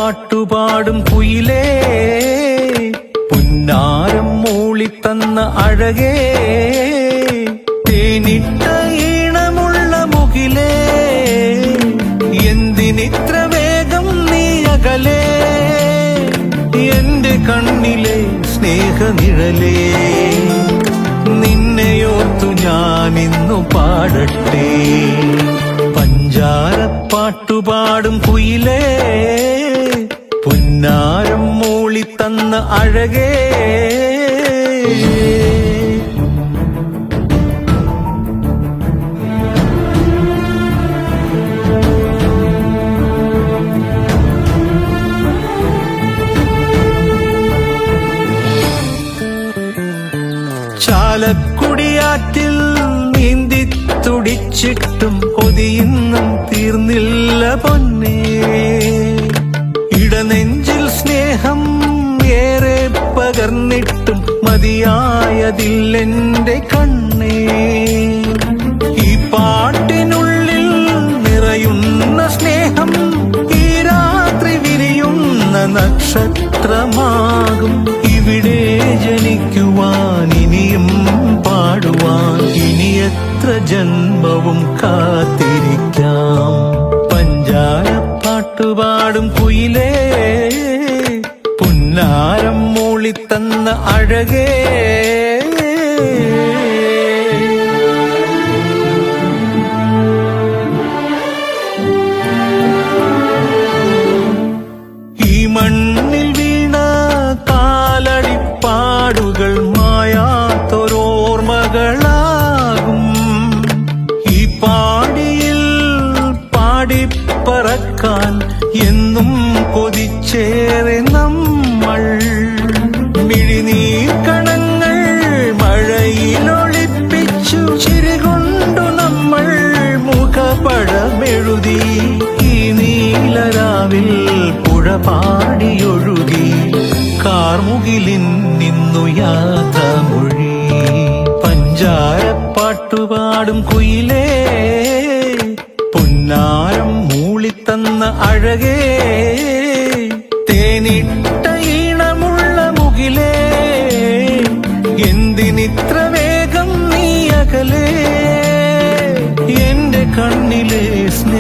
പാട്ടുപാടും കുയിലേ, പുന്നാരം മൂളിത്തന്ന അഴകേ, തേനിട്ട ഈണമുള്ള മുകിലേ, എന്തിനിത്ര വേഗം നീ അകലേ, എന്റെ കണ്ണിലെ സ്നേഹനിഴലേ, നിന്നെയോർത്തു ഞാനിന്നു പാടട്ടെ. പഞ്ചാരപ്പാട്ടുപാടും കുയിലേ, പുന്നാരം മൂളിത്തന്ന അഴകേ, ചാലക്കുടിയാറ്റിൽ നീന്തി തുടിച്ചിട്ടും കൊതിയിന്നും തീർന്നില്ല പൊന്നേ, ഇടനെഞ്ചിൽ സ്നേഹം ഏറെ പകർന്നിട്ടും മതിയായതില്ലെന്റെ കണ്ണേ, ഈ പാട്ടിനുള്ളിൽ നിറയുന്ന സ്നേഹം ഈ രാത്രി വിരിയുന്ന നക്ഷത്രമാകും. ഇവിടെ ജനിക്കുവാൻ ഇനിയും പാടുവാൻ ഇനി എത്ര ജന്മവും കാത്തിരിക്കാം. പഞ്ചാരപ്പാട്ടുപാടും കുയിലേ, പുന്നാരം മൂളിത്തന്ന അഴകേ, ഈ മണ്ണിൽ വീണ കാലടിപ്പാടുകൾ മായാത്തൊരോർമ്മകളാകും. ഈ പാടിയിൽ പാടിപ്പറക്കാൻ എന്നും കൊതിച്ചേറെ നമ്മൾ. മിഴിനീർക്കണങ്ങൾ മഴയിലൊളിപ്പിച്ചു ചിരികൊണ്ടു നമ്മൾ മുഖപടമെഴുതി. ഈ നീലരാവിൽ പുഴ പാടിയൊഴുകി കാർമുകിലിൻ നിന്നു യാത്രമൊഴി. പഞ്ചാരപ്പാട്ടുപാടും കുയിലേ, പുന്നാരം മൂളിത്തന്ന അഴകേ, തേനിട്ട ഈണമുള്ള മുകിലേ, എന്തിനിത്ര വേഗം നീ അകലേ, എന്റെ കണ്ണിലെ സ്നേഹം